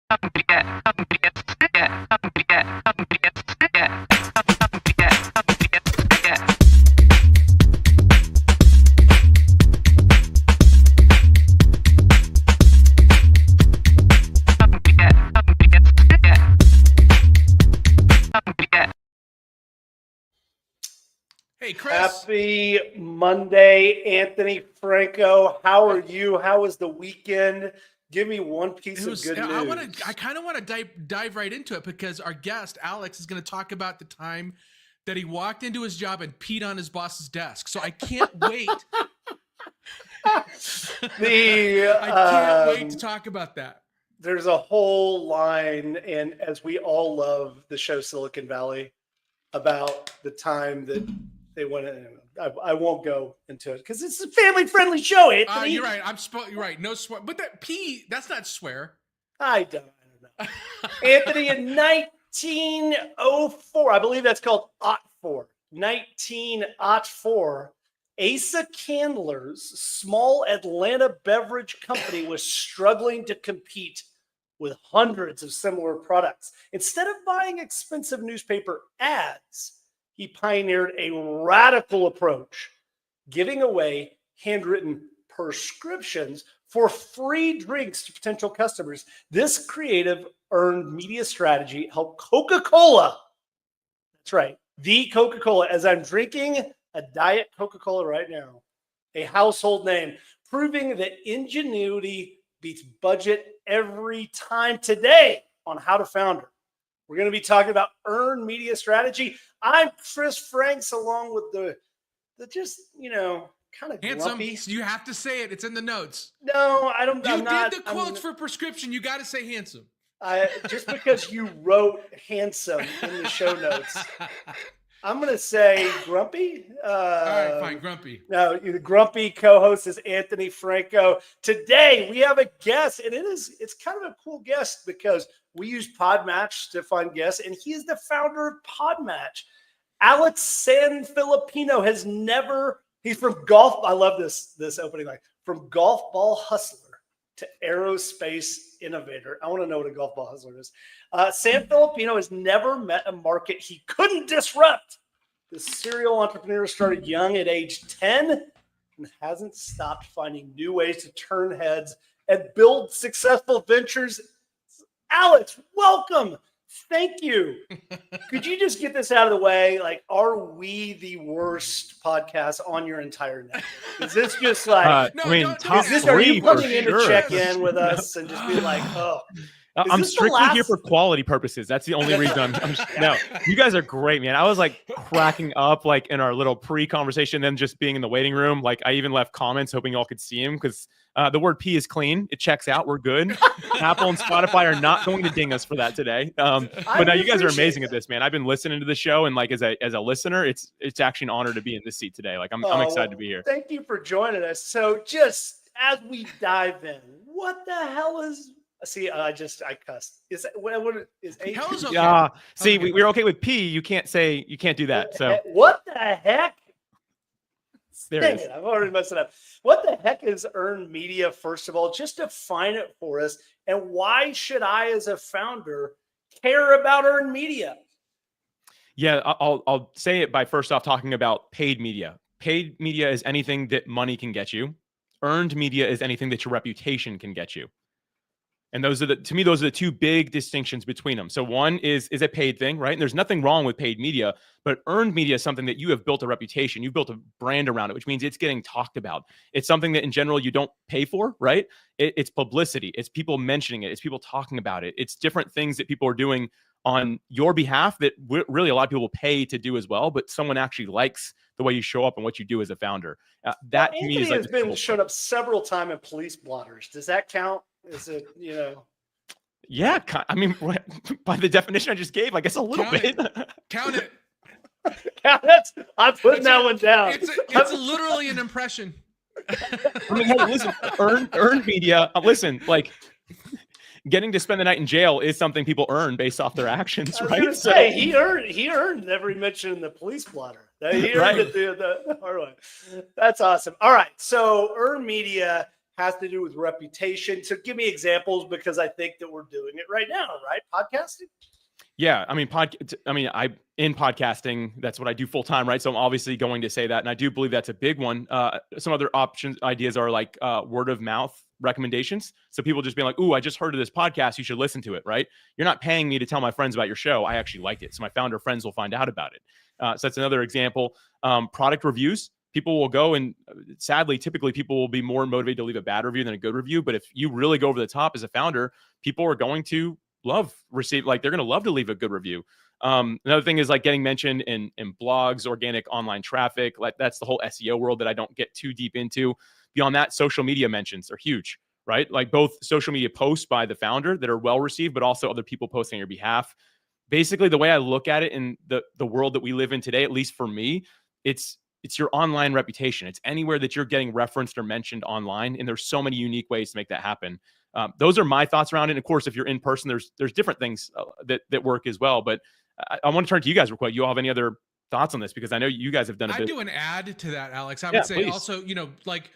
Hey, Chris. Happy Monday, Anthony Franco. How are you? How was the weekend? Give me one piece of good news. I kind of want to dive right into it because our guest, Alex, is going to talk about the time that he walked into his job and peed on his boss's desk. So I can't wait. I can't wait to talk about that. There's a whole line, and as we all love the show Silicon Valley, about the time that they went in. I won't go into it because it's a family-friendly show, Anthony. You're right. You're right. No swear. But that pee, that's not swear. I don't know. Anthony, in 1904, I believe that's called OT4. 1904, Asa Candler's small Atlanta beverage company was struggling to compete with hundreds of similar products. Instead of buying expensive newspaper ads, he pioneered a radical approach, giving away handwritten prescriptions for free drinks to potential customers. This creative earned media strategy helped Coca-Cola. That's right, the Coca-Cola, as I'm drinking a Diet Coca-Cola right now, a household name, proving that ingenuity beats budget every time. Today on How to Founder, we're going to be talking about earned media strategy. I'm Chris Franks, along with the just, kind of handsome. grumpy. You have to say it. It's in the notes. No, I don't. You did the quotes for prescription. You got to say handsome. Just because you wrote handsome in the show notes, I'm going to say grumpy. All right, fine, grumpy. No, the grumpy co-host is Anthony Franco. Today we have a guest, and it's kind of a cool guest because we use Podmatch to find guests, and he is the founder of Podmatch. Alex Sanfilippo he's from golf. I love this opening line. From golf ball hustler to aerospace innovator. I want to know what a golf ball hustler is. Sanfilippo has never met a market he couldn't disrupt. The serial entrepreneur started young at age 10 and hasn't stopped finding new ways to turn heads and build successful ventures. Alex, welcome. Thank you. Could you just get this out of the way? Like, are we the worst podcast on your entire net? Is this just like, top are you three coming for in sure. to check in with us and just be like, oh, I'm strictly here for quality purposes. That's the only reason no, you guys are great, man. I was like cracking up like in our little pre-conversation, then just being in the waiting room. Like I even left comments hoping y'all could see him because the word P is clean. It checks out. We're good. Apple and Spotify are not going to ding us for that today. But now you guys are amazing at this, man. I've been listening to the show, and like as a listener, it's actually an honor to be in this seat today. Like I'm excited to be here. Thank you for joining us. So just as we dive in, what the hell is? See, I cussed. Is what is H? Okay. Yeah. See, we're okay with P. You can't do that. So what the heck? There Dang it is. it, I've already messed it up. What the heck is earned media? First of all, just define it for us. And why should I, as a founder, care about earned media? Yeah, I'll say it by first off talking about paid media. Paid media is anything that money can get you. Earned media is anything that your reputation can get you. And those are the two big distinctions between them. So one is a paid thing, right? And there's nothing wrong with paid media, but earned media is something that you have built a reputation. You've built a brand around it, which means it's getting talked about. It's something that in general you don't pay for, right? It's publicity. It's people mentioning it. It's people talking about it. It's different things that people are doing on your behalf that really a lot of people pay to do as well, but someone actually likes the way you show up and what you do as a founder. That to me is like Anthony has been showed up several times in police blotters. Does that count? Is it, Yeah, I mean, by the definition I just gave, I guess a little bit. Count it. I'm putting that one down. It's literally an impression. I mean, hey, listen, earned media. Listen, like getting to spend the night in jail is something people earn based off their actions, right? Say, he earned every mention in the police blotter. He earned it the hard way. That's awesome. All right, so earned media. has to do with reputation. So give me examples, because I think that we're doing it right now, right? Podcasting. Yeah, I mean, I in podcasting, that's what I do full time, right? So I'm obviously going to say that, and I do believe that's a big one. Some other ideas are like word of mouth recommendations. So people just being like, "Ooh, I just heard of this podcast. You should listen to it." Right? You're not paying me to tell my friends about your show. I actually liked it, so my founder friends will find out about it. So that's another example. Product reviews. People will go and sadly, typically people will be more motivated to leave a bad review than a good review. But if you really go over the top as a founder, people are going to they're going to love to leave a good review. Another thing is like getting mentioned in blogs, organic online traffic. Like that's the whole SEO world that I don't get too deep into. Beyond that, social media mentions are huge, right? Like both social media posts by the founder that are well received, but also other people posting on your behalf. Basically, the way I look at it in the world that we live in today, at least for me, it's your online reputation. It's anywhere that you're getting referenced or mentioned online, and there's so many unique ways to make that happen. Those are my thoughts around it. And of course, if you're in person, there's different things that work as well. But I want to turn to you guys real quick. You all have any other thoughts on this? Because I know you guys have done a bit. I'd do an add to that, Alex. I would say please. also, like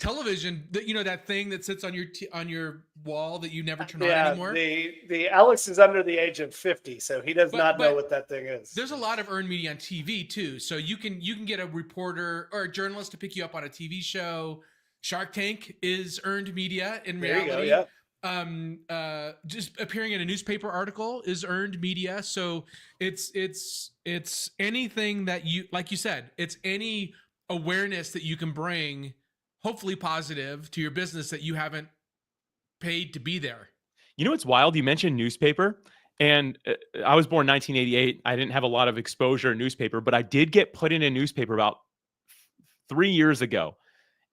television, that thing that sits on your wall that you never turn on anymore. The Alex is under the age of 50, so he does not know what that thing is. There's a lot of earned media on TV too. So you can get a reporter or a journalist to pick you up on a TV show. Shark Tank is earned media in reality. There you go, yeah. Just appearing in a newspaper article is earned media. So it's anything that you, like you said, it's any awareness that you can bring, hopefully positive, to your business that you haven't paid to be there. You know what's wild? You mentioned newspaper, and I was born in 1988. I didn't have a lot of exposure in newspaper, but I did get put in a newspaper about 3 years ago.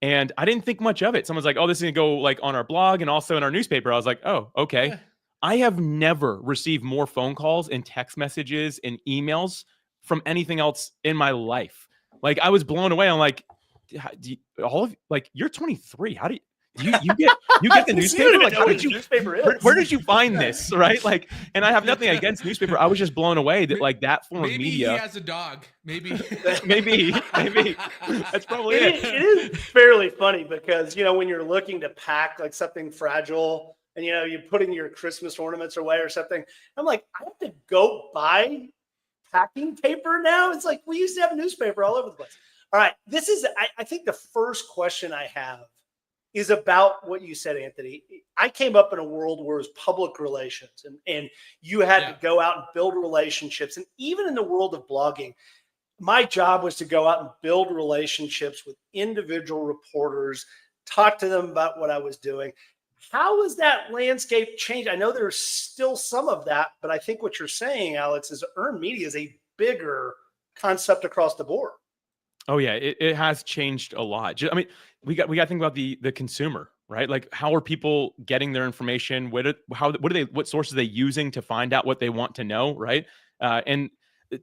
And I didn't think much of it. Someone's like, "Oh, this is going to go like on our blog and also in our newspaper." I was like, "Oh, okay." Yeah. I have never received more phone calls and text messages and emails from anything else in my life. Like I was blown away. I'm like, you're 23. How do you get the newspaper? Like, how did you? Where did you find this? Right? Like, and I have nothing against newspaper. I was just blown away that like that form of media. Maybe he has a dog. Maybe. maybe. That's probably it. It is fairly funny because when you're looking to pack like something fragile and you're putting your Christmas ornaments away or something, I'm like, I have to go buy packing paper now. It's like we used to have newspaper all over the place. All right, this is I think the first question I have is about what you said, Anthony. I came up in a world where it was public relations and you had to go out and build relationships. And even in the world of blogging, my job was to go out and build relationships with individual reporters, talk to them about what I was doing. How has that landscape changed? I know there's still some of that, but I think what you're saying, Alex, is earned media is a bigger concept across the board. Oh yeah, it has changed a lot. I mean, we got to think about the consumer, right? Like, how are people getting their information? What sources are they using to find out what they want to know, right? And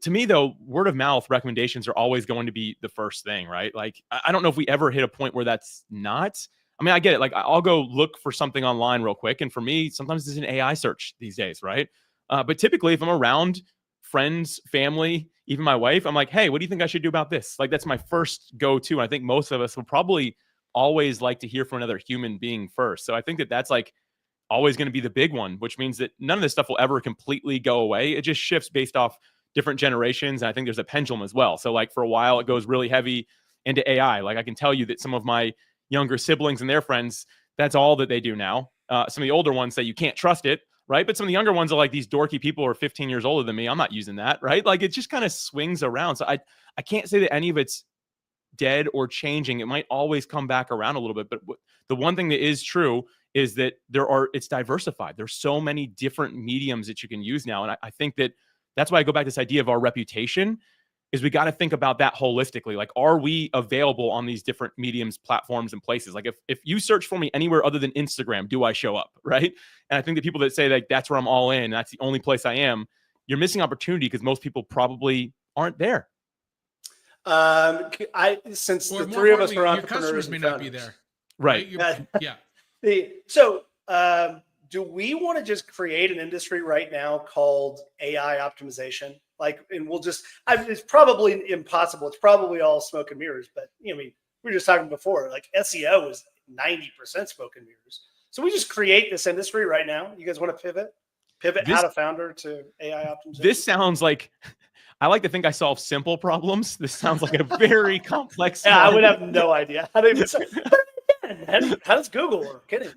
to me, though, word of mouth recommendations are always going to be the first thing, right? Like, I don't know if we ever hit a point where that's not. I mean, I get it. Like, I'll go look for something online real quick, and for me, sometimes it's an AI search these days, right? But typically, if I'm around friends, family, even my wife, I'm like, "Hey, what do you think I should do about this?" Like, that's my first go-to. And I think most of us will probably always like to hear from another human being first. So I think that's like always going to be the big one, which means that none of this stuff will ever completely go away. It just shifts based off different generations. And I think there's a pendulum as well. So like for a while, it goes really heavy into AI. Like I can tell you that some of my younger siblings and their friends, that's all that they do now. Some of the older ones say you can't trust it. Right. But some of the younger ones are like these dorky people who are 15 years older than me. I'm not using that. Right. Like it just kind of swings around. So I can't say that any of it's dead or changing. It might always come back around a little bit. But the one thing that is true is that it's diversified. There's so many different mediums that you can use now. And I think that's why I go back to this idea of our reputation is we got to think about that holistically. Like, are we available on these different mediums, platforms, and places? Like if you search for me anywhere other than Instagram, do I show up? Right. And I think the people that say like, that's where I'm all in, that's the only place I am, you're missing opportunity because most people probably aren't there. Since the three of us are entrepreneurs, your customers may not be there. Right. Yeah. Do we want to just create an industry right now called AI optimization? Like, and it's probably impossible. It's probably all smoke and mirrors, but we were just talking before, like SEO is 90% smoke and mirrors. So we just create this industry right now. You guys want to pivot out of founder to AI optimization? This sounds like, I like to think I solve simple problems. This sounds like a very complex. Yeah, I would have no idea how to even start. How does Google work? Kidding.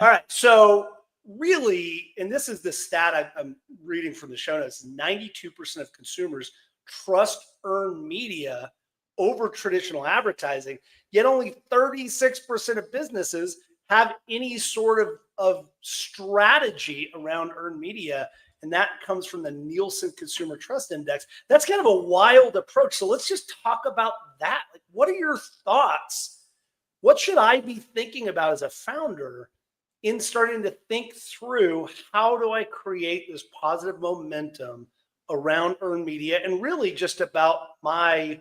All right. So really, and this is the stat I'm reading from the show notes, 92% of consumers trust earned media over traditional advertising, yet only 36% of businesses have any sort of strategy around earned media. And that comes from the Nielsen Consumer Trust Index. That's kind of a wild approach. So let's just talk about that. Like, what are your thoughts? What should I be thinking about as a founder in starting to think through how do I create this positive momentum around earned media and really just about my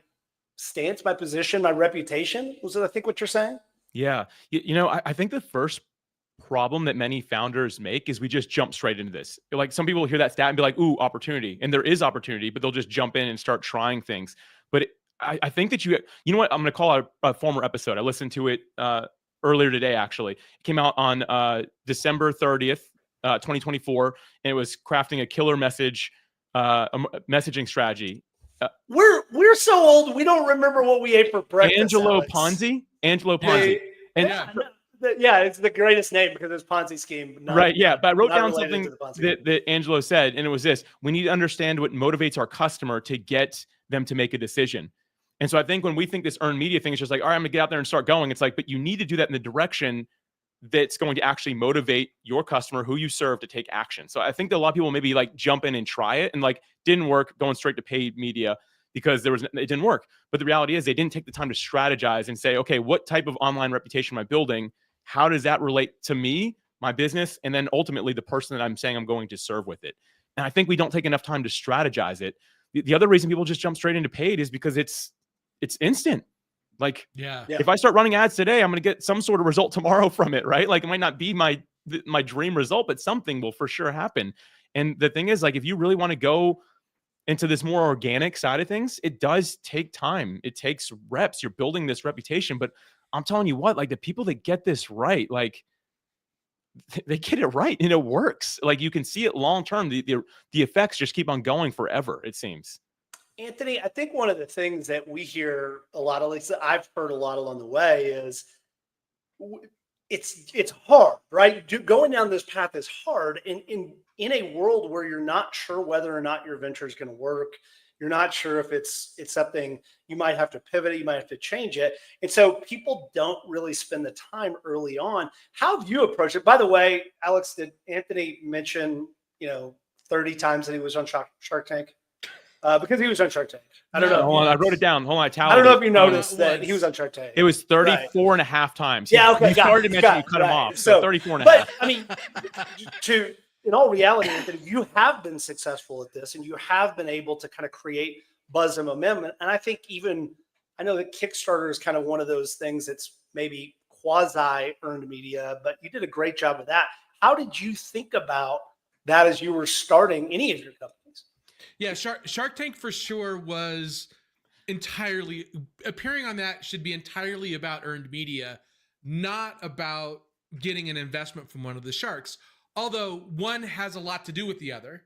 stance, my position, my reputation? Was it, I think, what you're saying? Yeah. I think the first problem that many founders make is we just jump straight into this. Like, some people hear that stat and be like, ooh, opportunity. And there is opportunity, but they'll just jump in and start trying things. But I think that you know what? I'm going to call out a former episode. I listened to it earlier today, actually. It came out on December 30th, 2024. And it was crafting a killer messaging strategy. We're so old, we don't remember what we ate for breakfast. Angelo Ponzi. Yeah, it's the greatest name because it's Ponzi scheme. Right. Yeah. But I wrote down something that Angelo said, and it was this: we need to understand what motivates our customer to get them to make a decision. And so I think when we think this earned media thing is just like, all right, I'm gonna get out there and start going. It's like, but you need to do that in the direction that's going to actually motivate your customer, who you serve, to take action. So I think that a lot of people maybe like jump in and try it and like didn't work, going straight to paid media because it didn't work. But the reality is they didn't take the time to strategize and say, okay, what type of online reputation am I building? How does that relate to me, my business, and then ultimately the person that I'm saying I'm going to serve with it? And I think we don't take enough time to strategize it. The other reason people just jump straight into paid is because it's instant. Like, if I start running ads today, I'm going to get some sort of result tomorrow from it, right? Like, it might not be my dream result, but something will for sure happen. And the thing is, like, if you really want to go into this more organic side of things, it does take time. It takes reps. You're building this reputation, but I'm telling you what, like, the people that get this right, like, they get it right and it works. Like, you can see it long term. The effects just keep on going forever, it seems. Anthony, I think one of the things that we hear a lot, at least I've heard a lot along the way, is it's hard, right? Going down this path is hard. In a world where you're not sure whether or not your venture is going to work, you're not sure if it's something you might have to pivot it, you might have to change it. And so people don't really spend the time early on. How have you approached it? By the way, Alex, did Anthony mention, 30 times that he was on Shark Tank? Because he was on Shark Tank. I don't know. Hold on, I wrote it down. Hold on, I don't know if you noticed that he was on Shark Tank. It was 34 and a half times. Yeah, okay. You started to mention you cut him off. So 34 and a half. But I mean, in all reality, Anthony, you have been successful at this and you have been able to kind of create buzz and momentum. And I think I know that Kickstarter is kind of one of those things that's maybe quasi earned media, but you did a great job of that. How did you think about that as you were starting any of your companies? Yeah, Shark Tank for sure was entirely appearing on that should be entirely about earned media, not about getting an investment from one of the sharks. Although one has a lot to do with the other,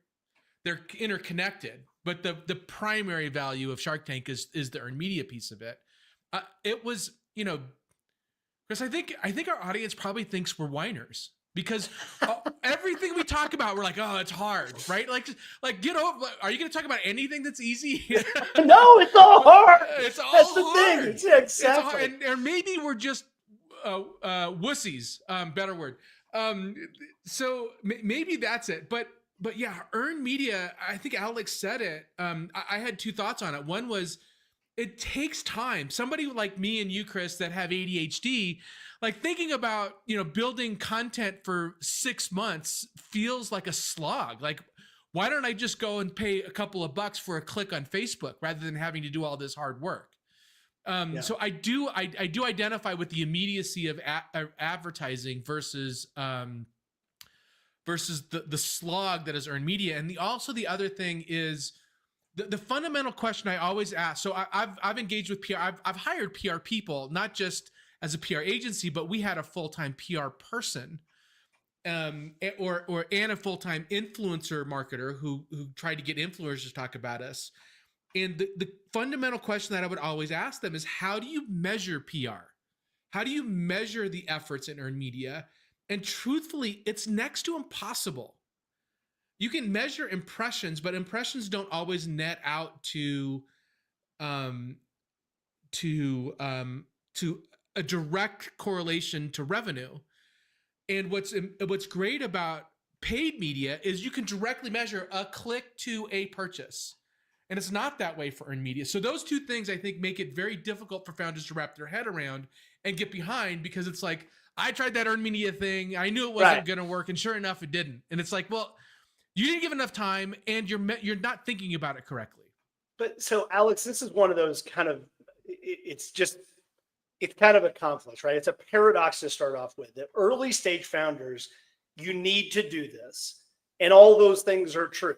they're interconnected. But the primary value of Shark Tank is the earned media piece of it. It was, Chris, I think our audience probably thinks we're whiners. Because everything we talk about, we're like, oh, it's hard, right? Like get over. Are you going to talk about anything that's easy? No, it's all hard. It's all that's hard. The thing. Exactly. Or maybe we're just wussies. Better word. So maybe that's it. But yeah, earned media. I think Alex said it. I had two thoughts on it. One was, it takes time. Somebody like me and you, Chris, that have ADHD. Like, thinking about, building content for 6 months feels like a slog. Like, why don't I just go and pay a couple of bucks for a click on Facebook rather than having to do all this hard work? So I do identify with the immediacy of advertising versus the slog that is earned media. And the other thing is the fundamental question I always ask. So I've engaged with PR. I've hired PR people, not just as a PR agency, but we had a full-time PR person, and a full-time influencer marketer who tried to get influencers to talk about us. And the fundamental question that I would always ask them is, how do you measure PR? How do you measure the efforts in earned media? And truthfully, it's next to impossible. You can measure impressions, but impressions don't always net out to a direct correlation to revenue. And what's great about paid media is you can directly measure a click to a purchase. And it's not that way for earned media. So those two things, I think, make it very difficult for founders to wrap their head around and get behind, because it's like, I tried that earned media thing. I knew it wasn't going to work. And sure enough, it didn't. And it's like, well, you didn't give enough time and you're not thinking about it correctly. But so, Alex, this is one of those kind of, it's kind of a conflict, right? It's a paradox to start off with. The early stage founders, you need to do this. And all those things are true,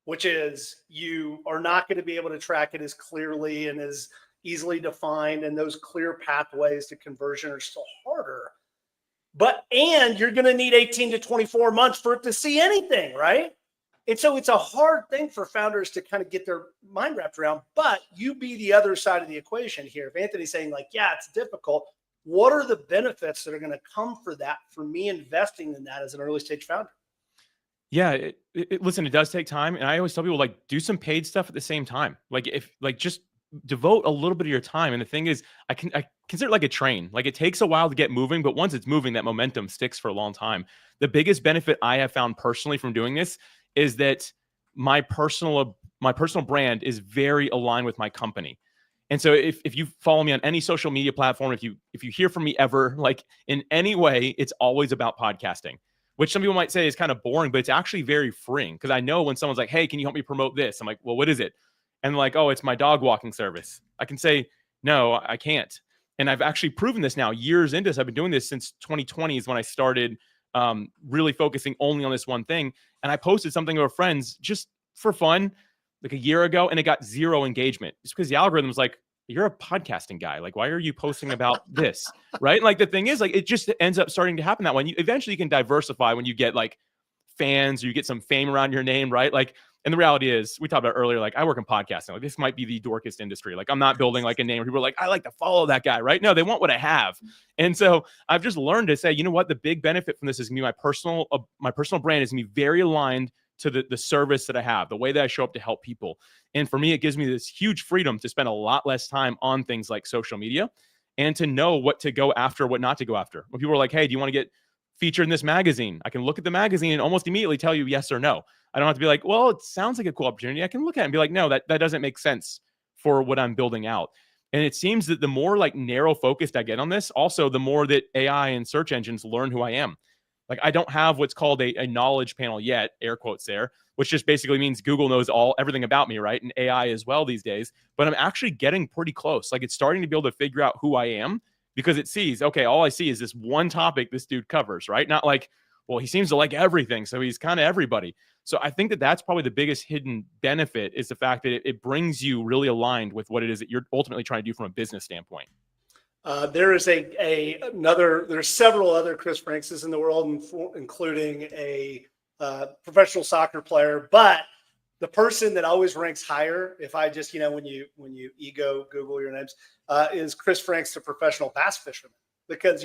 which is you are not going to be able to track it as clearly and as easily defined. And those clear pathways to conversion are still harder. And you're going to need 18 to 24 months for it to see anything, right? And so it's a hard thing for founders to kind of get their mind wrapped around, but you be the other side of the equation here. If Anthony's saying like, yeah, it's difficult, what are the benefits that are going to come for that, for me investing in that as an early stage founder? Yeah, listen, it does take time. And I always tell people, like, do some paid stuff at the same time. Just devote a little bit of your time. And the thing is, I consider it like a train. Like, it takes a while to get moving, but once it's moving, that momentum sticks for a long time. The biggest benefit I have found personally from doing this is that my personal brand is very aligned with my company. And so if you follow me on any social media platform, if you hear from me ever, like in any way, it's always about podcasting, which some people might say is kind of boring, but it's actually very freeing. Because I know when someone's like, hey, can you help me promote this? I'm like, well, what is it? And like, oh, it's my dog walking service. I can say, no, I can't. And I've actually proven this now years into this. I've been doing this since 2020 is when I started really focusing only on this one thing. And I posted something to our friends just for fun, like a year ago, and it got 0 engagement. It's because the algorithm was like, you're a podcasting guy. Like, why are you posting about this? Right? Like, the thing is, like, it just ends up starting to happen that way. Eventually you can diversify when you get like fans, or you get some fame around your name, right? Like, and the reality is, we talked about earlier, like, I work in podcasting. Like, this might be the dorkest industry. Like, I'm not building like a name where people are like, I like to follow that guy, right? No, they want what I have. And so I've just learned to say, you know what? The big benefit from this is gonna be my personal brand is gonna be very aligned to the service that I have, the way that I show up to help people. And for me, it gives me this huge freedom to spend a lot less time on things like social media and to know what to go after, what not to go after. When people are like, hey, do you want to get featured in this magazine? I can look at the magazine and almost immediately tell you yes or no. I don't have to be like, well, it sounds like a cool opportunity. I can look at it and be like, no, that doesn't make sense for what I'm building out. And it seems that the more like narrow focused I get on this, also the more that AI and search engines learn who I am. Like, I don't have what's called a knowledge panel yet, air quotes there, which just basically means Google knows everything about me, right? And AI as well these days. But I'm actually getting pretty close. Like, it's starting to be able to figure out who I am, because it sees, okay, all I see is this one topic this dude covers, right? Not like, well, he seems to like everything, so he's kind of everybody. So I think that that's probably the biggest hidden benefit, is the fact that it brings you really aligned with what it is that you're ultimately trying to do from a business standpoint. There's there's several other Chris Frankses in the world, including a professional soccer player. But the person that always ranks higher, if I just, when you Google your names, is Chris Franks, the professional bass fisherman. Because,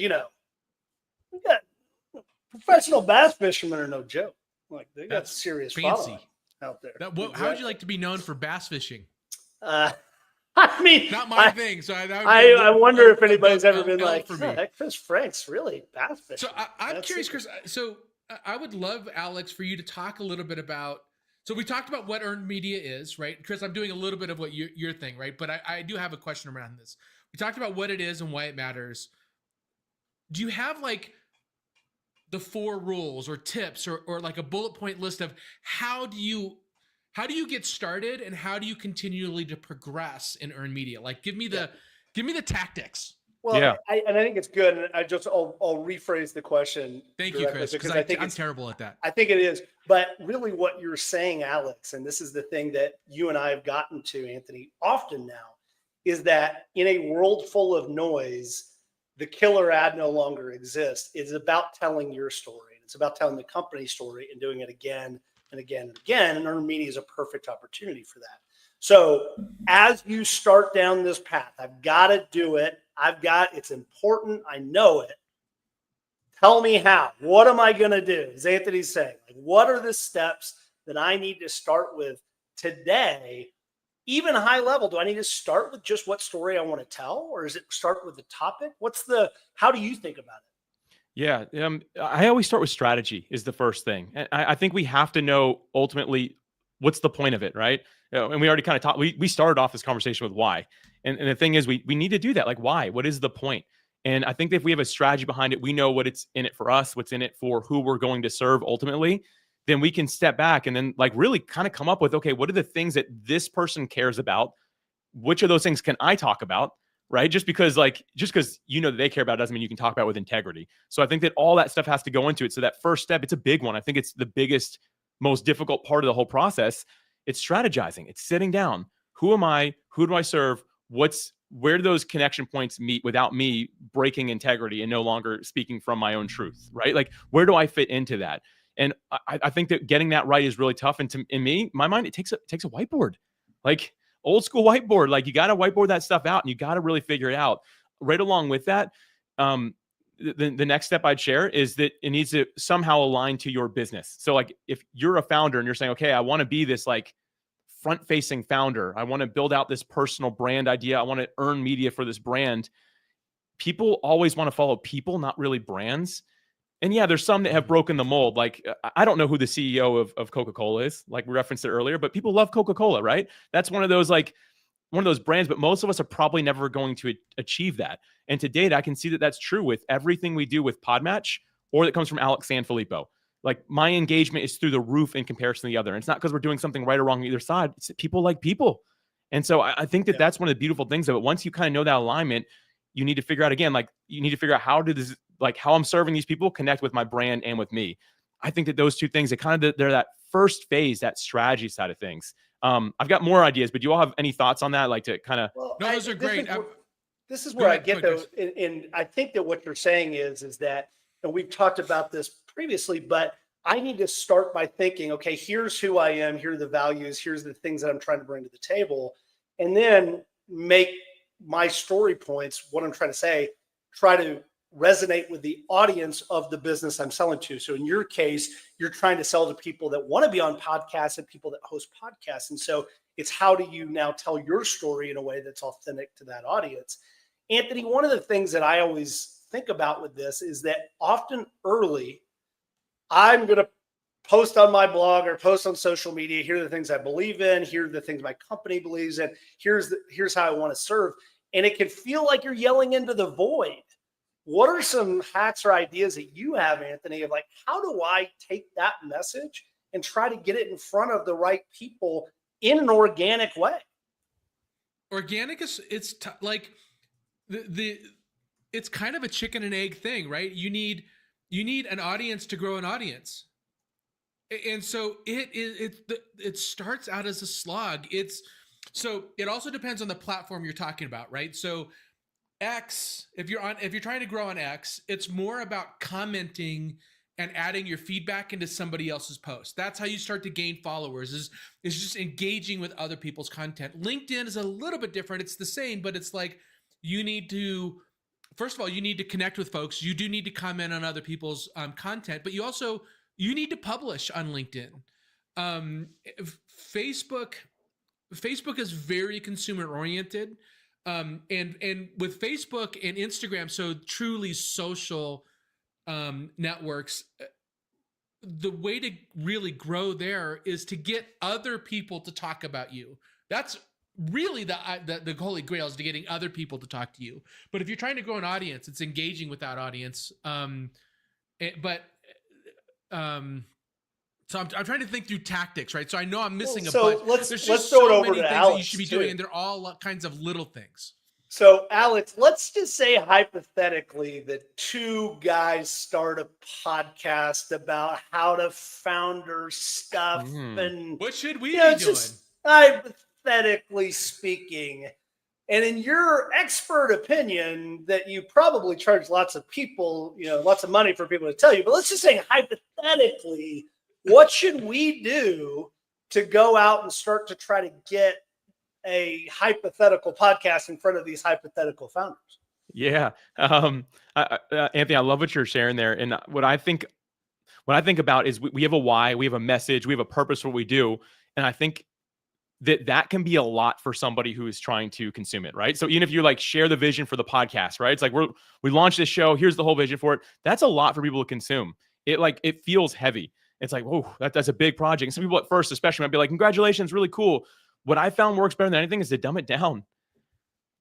professional bass fishermen are no joke. Like, they got serious fancy out there. Exactly. How would you like to be known for bass fishing? I mean, not my thing. So I wonder if anybody's ever been like, that Chris Frank's really bass fishing. So I'm curious, Chris. So I would love, Alex, for you to talk a little bit about. So we talked about what earned media is, right? Chris, I'm doing a little bit of what your thing, right? But I do have a question around this. We talked about what it is and why it matters. Do you have like the 4 rules or tips or like a bullet point list of how do you get started and how do you continually to progress in earned media? Like, give me the tactics. Well, yeah. I think it's good. And I'll rephrase the question. Thank you, Chris, because I think I'm terrible at that. I think it is. But really what you're saying, Alex, and this is the thing that you and I have gotten to, Anthony, often now, is that in a world full of noise, the killer ad no longer exists. It's about telling your story. It's about telling the company story and doing it again and again and again. And earned media is a perfect opportunity for that. So as you start down this path, I've got to do it. It's important. I know it. Tell me how. What am I going to do? As Anthony's saying, like, what are the steps that I need to start with today? Even high level, do I need to start with just what story I want to tell, or is it start with the topic? How do you think about it? Yeah. I always start with strategy is the first thing. And I think we have to know ultimately what's the point of it, right? And we already kind of talked, we started off this conversation with why. And the thing is, we need to do that. Like, why? What is the point? And I think that if we have a strategy behind it, we know what it's in it for us, what's in it for who we're going to serve ultimately, then we can step back and then like really kind of come up with, okay, what are the things that this person cares about? Which of those things can I talk about? Right? Just because you know that they care about it doesn't mean you can talk about it with integrity. So I think that all that stuff has to go into it. So that first step, it's a big one. I think it's the biggest, most difficult part of the whole process. It's strategizing. It's sitting down. Who am I? Who do I serve? Where do those connection points meet without me breaking integrity and no longer speaking from my own truth, right? Like, where do I fit into that? And I think that getting that right is really tough. And in my mind, it takes a whiteboard, like old school whiteboard. Like, you got to whiteboard that stuff out and you got to really figure it out. Right along with that, the next step I'd share is that it needs to somehow align to your business. So like, if you're a founder and you're saying, okay, I want to be this like front-facing founder. I want to build out this personal brand idea. I want to earn media for this brand. People always want to follow people, not really brands. And yeah, there's some that have broken the mold. Like, I don't know who the CEO of Coca-Cola is, like we referenced it earlier, but people love Coca-Cola, right? That's one of those brands, but most of us are probably never going to achieve that. And to date, I can see that that's true with everything we do with Podmatch or that comes from Alex Sanfilippo. Like, my engagement is through the roof in comparison to the other. And it's not because we're doing something right or wrong on either side. It's that people like people. And so I think that that's one of the beautiful things of it. Once you kind of know that alignment, you need to figure out again, like, you need to figure out how I'm serving these people connect with my brand and with me. I think that those two things, they're that first phase, that strategy side of things. I've got more ideas, but do you all have any thoughts on that? Like, to kind of, no, those are great. This is where I get those. And I think that what you're saying is that, and we've talked about this previously, but I need to start by thinking, okay, here's who I am. Here are the values. Here's the things that I'm trying to bring to the table. And then make my story points, what I'm trying to say, try to resonate with the audience of the business I'm selling to. So in your case, you're trying to sell to people that want to be on podcasts and people that host podcasts. And so it's how do you now tell your story in a way that's authentic to that audience? Anthony, one of the things that I always think about with this is that often early, I'm going to post on my blog or post on social media. Here are the things I believe in. Here are the things my company believes in. Here's how I want to serve. And it can feel like you're yelling into the void. What are some hacks or ideas that you have, Anthony, of like, how do I take that message and try to get it in front of the right people in an organic way? Organic is like it's kind of a chicken and egg thing, right? You need an audience to grow an audience. And so it starts out as a slog. So it also depends on the platform you're talking about, right? So X, if you're trying to grow on X, it's more about commenting and adding your feedback into somebody else's post. That's how you start to gain followers, is just engaging with other people's content. LinkedIn is a little bit different. It's the same, but it's like, first of all, you need to connect with folks. You do need to comment on other people's content, but you need to publish on LinkedIn. Facebook is very consumer oriented. And with Facebook and Instagram, so truly social networks, the way to really grow there is to get other people to talk about you. That's really the holy grail, is to getting other people to talk to you. But if you're trying to grow an audience, it's engaging with that audience. So I'm trying to think through tactics, right? So I know I'm missing a bunch. There's just so many things that you should be doing, and they're all kinds of little things. So Alex, let's just say hypothetically that two guys start a podcast about how to founder stuff, and what should we be doing? Just hypothetically speaking, And in your expert opinion, that you probably charge lots of people, lots of money for people to tell you, but let's just say hypothetically, what should we do to go out and start to try to get a hypothetical podcast in front of these hypothetical founders? Yeah. Anthony, I love what you're sharing there. And what I think about is we have a why, we have a message, we have a purpose for what we do. And I think that can be a lot for somebody who is trying to consume it, right? So even if you like share the vision for the podcast, right? It's like we launched this show, here's the whole vision for it. That's a lot for people to consume. It feels heavy. It's like, whoa, that's a big project. And some people at first, especially, might be like, congratulations, really cool. What I found works better than anything is to dumb it down.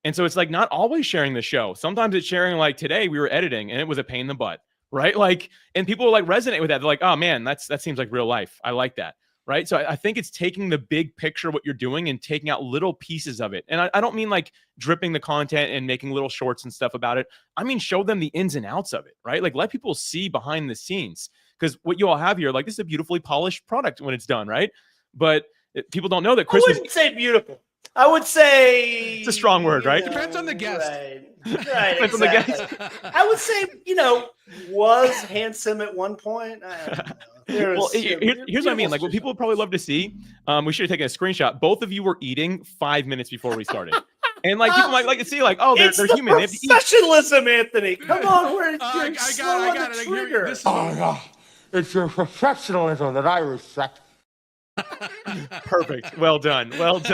And so it's like not always sharing the show. Sometimes it's sharing, like today we were editing and it was a pain in the butt, right? Like, and people like resonate with that. They're like, oh man, that seems like real life. I like that. Right. So I think it's taking the big picture, what you're doing, and taking out little pieces of it. And I don't mean like dripping the content and making little shorts and stuff about it. I mean, show them the ins and outs of it, right? Like let people see behind the scenes, because what you all have here, like this is a beautifully polished product when it's done, right? But people don't know that Christmas. I wouldn't say beautiful. I would say it's a strong word, right? Depends on the guest. Right. Depends on the guest. I would say, was handsome at one point. I don't know. Well, here's what I mean. Like what people would probably love to see. We should have taken a screenshot. Both of you were eating 5 minutes before we started. And like people might like to see, like, oh, they're human. They have to eat. Professionalism, Anthony. Come on, we're I got it. It's your professionalism that I respect. Perfect. Well done. But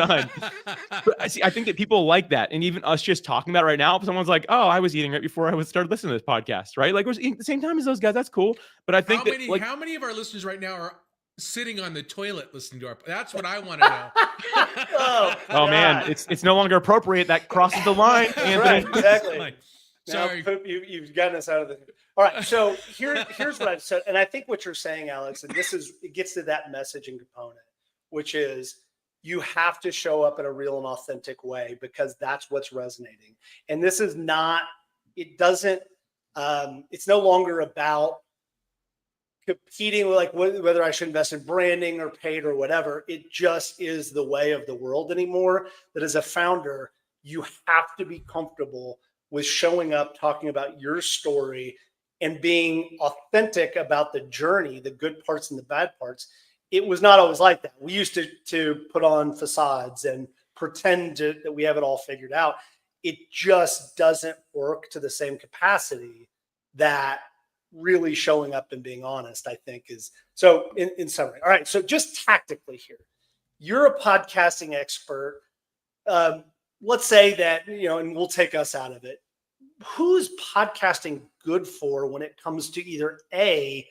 I think that people like that. And even us just talking about it right now, someone's like, oh, I was eating right before I started listening to this podcast, right? Like we're eating at the same time as those guys. That's cool. But I think how many of our listeners right now are sitting on the toilet listening to our, that's what I want to know. oh man, it's no longer appropriate. That crosses the line, Anthony. Right, exactly. Sorry. Now, you've gotten us out of the. All right, so here's what I've said, and I think what you're saying, Alex, and it gets to that messaging component, which is you have to show up in a real and authentic way because that's what's resonating. And this is not. It doesn't. It's no longer about competing with like whether I should invest in branding or paid or whatever. It just is the way of the world anymore. That as a founder, you have to be comfortable with showing up, talking about your story, and being authentic about the journey, the good parts and the bad parts. It was not always like that. We used to put on facades and pretend that we have it all figured out. It just doesn't work to the same capacity that really showing up and being honest, I think is. So in summary, all right, so just tactically here, you're a podcasting expert. Let's say that, and we'll take us out of it. Who's podcasting good for when it comes to either A,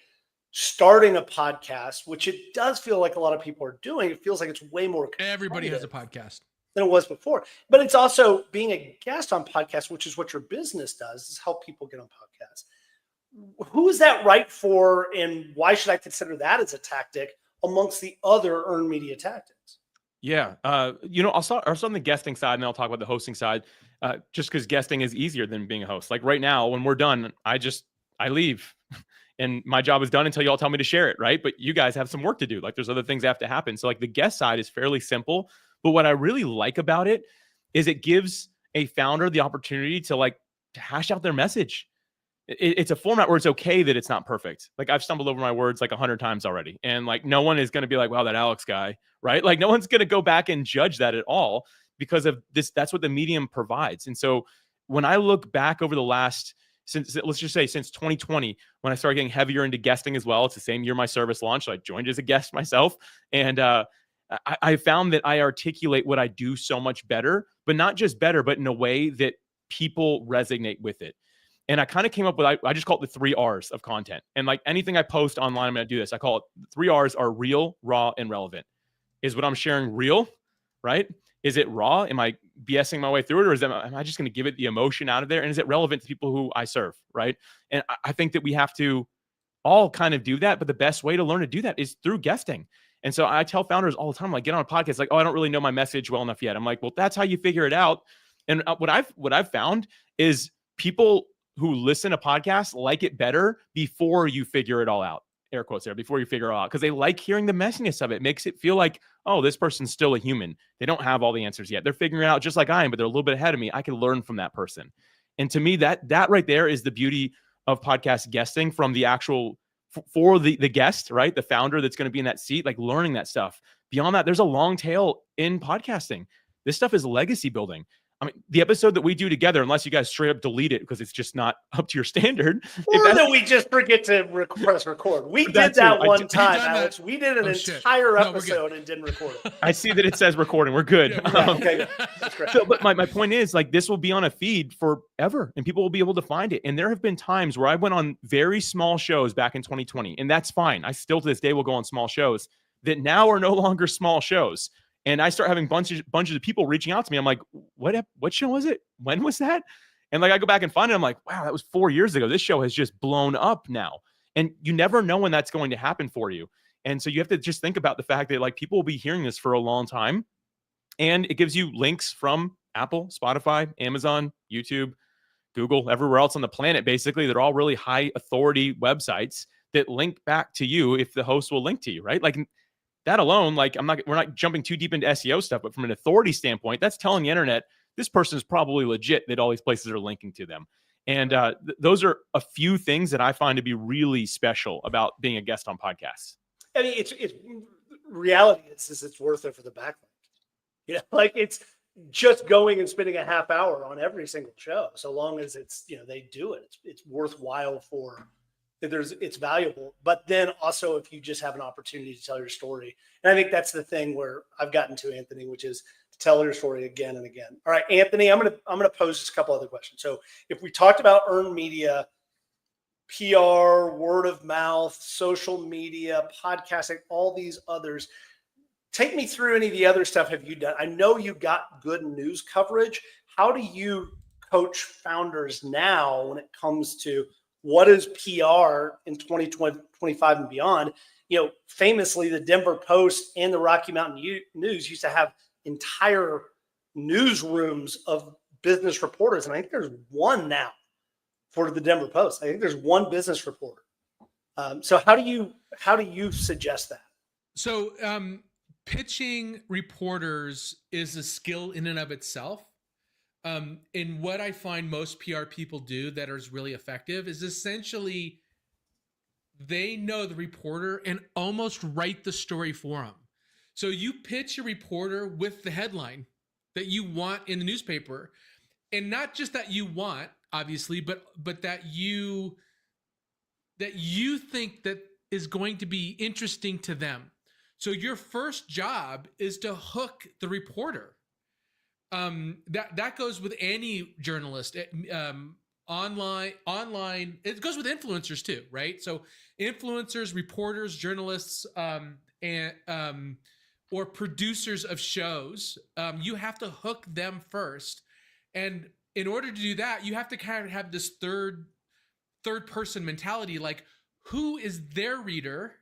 starting a podcast, which it does feel like a lot of people are doing. It feels like it's way more. Everybody has a podcast than it was before, but it's also being a guest on podcasts, which is what your business does, is help people get on podcasts. Who is that right for? And why should I consider that as a tactic amongst the other earned media tactics? Yeah. I'll start on the guesting side and then I'll talk about the hosting side, just because guesting is easier than being a host. Like right now, when we're done, I leave and my job is done until you all tell me to share it. Right. But you guys have some work to do. Like there's other things that have to happen. So like the guest side is fairly simple, but what I really like about it is it gives a founder the opportunity to hash out their message. It's a format where it's okay that it's not perfect. Like I've stumbled over my words like 100 times already. And like, no one is going to be like, wow, that Alex guy, right? Like no one's going to go back and judge that at all because of this. That's what the medium provides. And so when I look back over the let's just say since 2020, when I started getting heavier into guesting as well, it's the same year my service launched. So I joined as a guest myself. And I found that I articulate what I do so much better, but not just better, but in a way that people resonate with it. And I kind of came up with, I just call it the 3 R's of content. And like anything I post online, I'm going to do this. I call it 3 R's are real, raw, and relevant. Is what I'm sharing real, right? Is it raw? Am I BSing my way through it? Or am I just going to give it the emotion out of there? And is it relevant to people who I serve, right? And I think that we have to all kind of do that. But the best way to learn to do that is through guesting. And so I tell founders all the time, like get on a podcast, like, oh, I don't really know my message well enough yet. I'm like, well, that's how you figure it out. And what I've found is people who listen to podcasts like it better before you figure it all out. air quotes there, before you figure it out, because they like hearing the messiness of it. It makes it feel like, oh, this person's still a human. They don't have all the answers yet. They're figuring it out just like I am, but they're a little bit ahead of me. I can learn from that person. And to me, that right there is the beauty of podcast guesting, from the actual for the guest, right? The founder that's going to be in that seat, like learning that stuff. Beyond that, there's a long tail in podcasting. This stuff is legacy building. I mean, the episode that we do together, unless you guys straight up delete it because it's just not up to your standard. Or that we just forget to press record. We did that one time, Alex. We did an entire episode and didn't record it. I see that it says recording. We're good. Yeah, okay, that's great. So, but my point is, like, this will be on a feed forever and people will be able to find it. And there have been times where I went on very small shows back in 2020, and that's fine. I still to this day will go on small shows that now are no longer small shows. And I start having bunches of people reaching out to me. I'm like, what show was it? When was that? And like, I go back and find it. I'm like, wow, that was 4 years ago. This show has just blown up now. And you never know when that's going to happen for you. And so you have to just think about the fact that like people will be hearing this for a long time. And it gives you links from Apple, Spotify, Amazon, YouTube, Google, everywhere else on the planet. Basically, they're all really high authority websites that link back to you if the host will link to you, right? Like, that alone, like we're not jumping too deep into SEO stuff, but from an authority standpoint, that's telling the internet this person is probably legit, that all these places are linking to them. And those are a few things that I find to be really special about being a guest on podcasts. I mean, it's reality is it's worth it for the backlink. You know, like it's just going and spending a half hour on every single show. So long as it's, you know, they do it, it's worthwhile for. It's valuable. But then also if you just have an opportunity to tell your story, and I think that's the thing where I've gotten to, Anthony, which is to tell your story again and again. All right, Anthony, I'm gonna pose just a couple other questions. So if we talked about earned media, PR, word of mouth, social media, podcasting, all these others, take me through any of the other stuff have you done? I know you got good news coverage. How do you coach founders now when it comes to what is PR in 2025 and beyond? You know, famously, the Denver Post and the Rocky Mountain News used to have entire newsrooms of business reporters. And I think there's one now for the Denver Post. I think there's one business reporter. So how do you suggest that? So pitching reporters is a skill in and of itself. And what I find most PR people do that is really effective is essentially they know the reporter and almost write the story for them. So you pitch a reporter with the headline that you want in the newspaper, and not just that you want, obviously, but that you think that is going to be interesting to them. So your first job is to hook the reporter. That goes with any journalist, online. It goes with influencers too, right? So influencers, reporters, journalists, or producers of shows, you have to hook them first. And in order to do that, you have to kind of have this third person mentality, like who is their reader?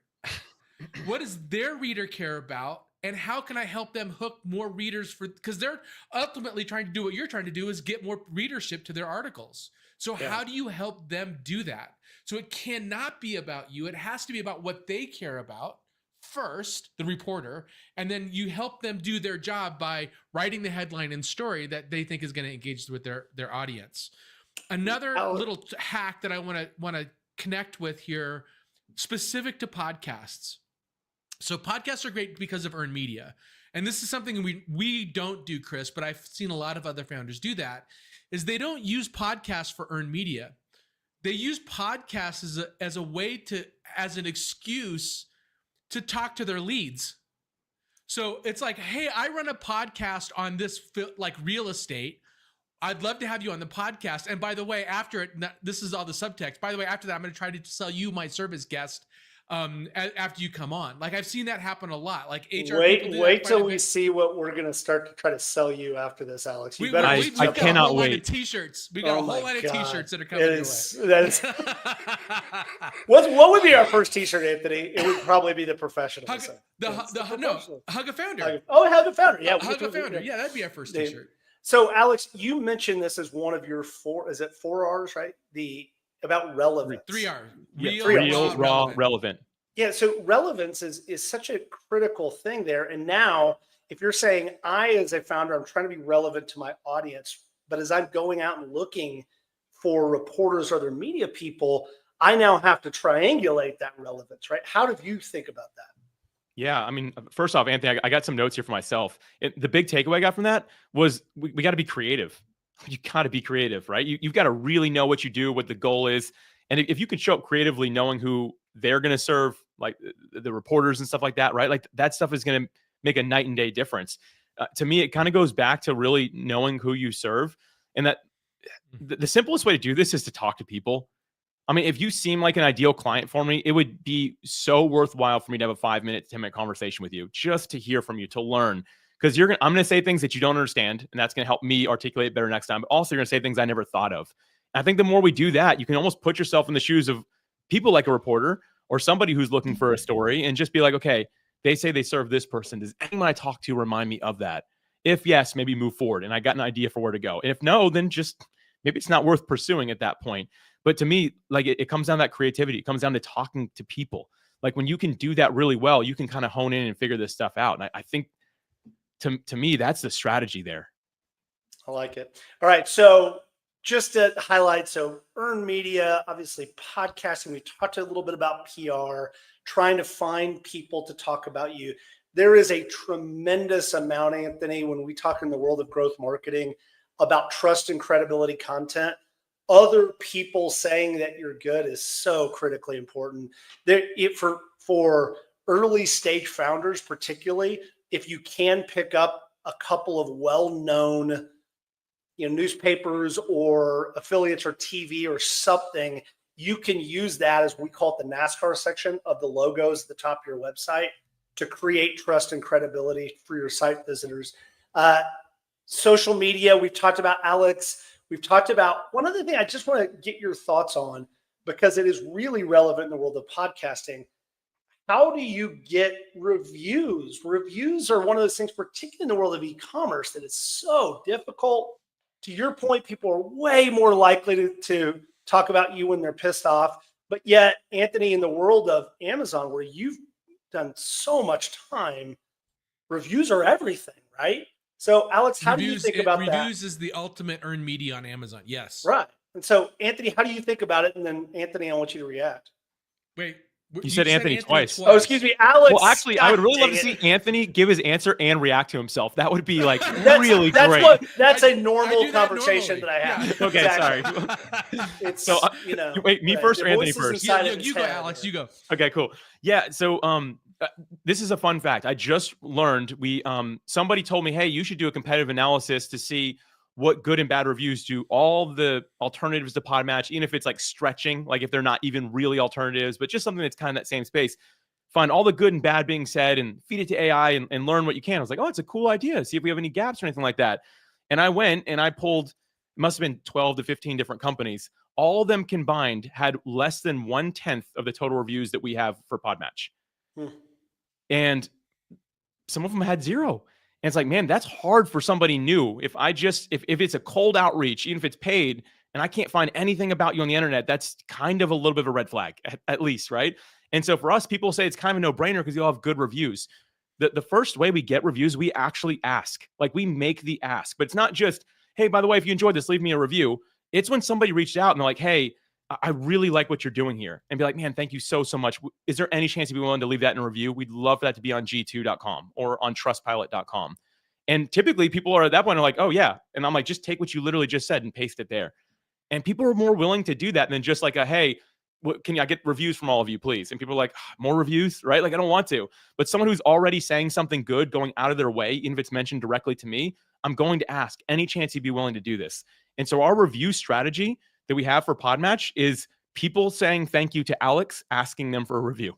What does their reader care about? And how can I help them hook more readers because they're ultimately trying to do what you're trying to do is get more readership to their articles. So how do you help them do that? So it cannot be about you. It has to be about what they care about first, the reporter, and then you help them do their job by writing the headline and story that they think is going to engage with their audience. Another little hack that I want to connect with here, specific to podcasts. So podcasts are great because of earned media. And this is something we don't do, Chris, but I've seen a lot of other founders do that, is they don't use podcasts for earned media. They use podcasts as a way as an excuse to talk to their leads. So it's like, hey, I run a podcast on this, like real estate. I'd love to have you on the podcast. And by the way, after it, this is all the subtext. By the way, after that, I'm going to try to sell you my service guest after you come on. Like I've seen that happen a lot. Like HR. Wait till we see what we're going to start to try to sell you after this, Alex. You better. I cannot wait. Line of t-shirts. We got a whole line of t-shirts that are coming your way. That is. What would be our first t-shirt, Anthony? It would probably be the professional. Hug a founder. Hug a founder. Yeah, hug a founder. Yeah, that'd be our first t-shirt. So, Alex, you mentioned this as one of your 4 R's, right? About relevance. 3 R's. Real, raw, relevant. Yeah, so relevance is such a critical thing there. And now, if you're saying I, as a founder, I'm trying to be relevant to my audience, but as I'm going out and looking for reporters or other media people, I now have to triangulate that relevance, right? How do you think about that? Yeah, I mean, first off, Anthony, I got some notes here for myself. The big takeaway I got from that was we got to be creative. You got to be creative, right? You've got to really know what you do, what the goal is. And if you can show up creatively, knowing who they're going to serve, like the reporters and stuff like that, right? Like that stuff is going to make a night and day difference. To me, it kind of goes back to really knowing who you serve. And that the simplest way to do this is to talk to people. I mean, if you seem like an ideal client for me, it would be so worthwhile for me to have a 5-minute, 10-minute conversation with you just to hear from you, to learn. Because I'm going to say things that you don't understand, and that's going to help me articulate better next time. But also, you're going to say things I never thought of. And I think the more we do that, you can almost put yourself in the shoes of people like a reporter or somebody who's looking for a story and just be like, okay, they say they serve this person. Does anyone I talk to remind me of that? If yes, maybe move forward. And I got an idea for where to go. And if no, then just maybe it's not worth pursuing at that point. But to me, like it comes down to that creativity. It comes down to talking to people. Like when you can do that really well, you can kind of hone in and figure this stuff out. And I think to me, that's the strategy there. I like it. All right. So just to highlight, so earned media, obviously podcasting, we talked a little bit about PR, trying to find people to talk about you. There is a tremendous amount, Anthony, when we talk in the world of growth marketing about trust and credibility content. Other people saying that you're good is so critically important. For early stage founders, particularly, if you can pick up a couple of well-known, newspapers or affiliates or TV or something, you can use that, as we call it, the NASCAR section of the logos at the top of your website, to create trust and credibility for your site visitors. Social media, we've talked about, Alex. We've talked about one other thing I just want to get your thoughts on, because it is really relevant in the world of podcasting. How do you get reviews? Reviews are one of those things, particularly in the world of e-commerce, that is so difficult. To your point, people are way more likely to talk about you when they're pissed off. But yet, Anthony, in the world of Amazon, where you've done so much time, reviews are everything, right? So, Alex, how do you think about that? Reviews is the ultimate earned media on Amazon. Yes. Right. And so, Anthony, how do you think about it? And then, Anthony, I want you to react. Wait. You said Anthony twice. Oh, excuse me, Alex. Well, actually, I would really love to see Anthony give his answer and react to himself. That would be like really great. That's a normal conversation that I have. Yeah. Okay, sorry. It's, so, wait, me first or Anthony first? You go, Alex. You go. Okay, cool. Yeah. So, this is a fun fact. I just learned somebody told me, hey, you should do a competitive analysis to see what good and bad reviews do all the alternatives to Podmatch, even if it's like stretching, like if they're not even really alternatives, but just something that's kind of that same space. Find all the good and bad being said and feed it to AI and learn what you can. I was like, oh, it's a cool idea. See if we have any gaps or anything like that. And I went and I pulled, it must have been 12 to 15 different companies. All of them combined had less than 1/10 of the total reviews that we have for Podmatch. And some of them had 0. And it's like, man, that's hard for somebody new. If it's a cold outreach, even if it's paid, and I can't find anything about you on the internet, that's kind of a little bit of a red flag, at least, right? And so for us, people say it's kind of a no-brainer because you'll have good reviews. The first way we get reviews, we actually ask. Like, we make the ask. But it's not just, hey, by the way, if you enjoyed this, leave me a review. It's when somebody reached out and they're like, hey, I really like what you're doing here. And be like, man, thank you so much. Is there any chance you'd be willing to leave that in a review? We'd love for that to be on g2.com or on trustpilot.com. And typically people are at that point are like, oh yeah. And I'm like, just take what you literally just said and paste it there. And people are more willing to do that than just like hey, can I get reviews from all of you, please? And people are like, more reviews, right? Like, I don't want to. But someone who's already saying something good, going out of their way, even if it's mentioned directly to me, I'm going to ask any chance you'd be willing to do this. And so our review strategy that we have for Podmatch is people saying thank you to Alex, asking them for a review.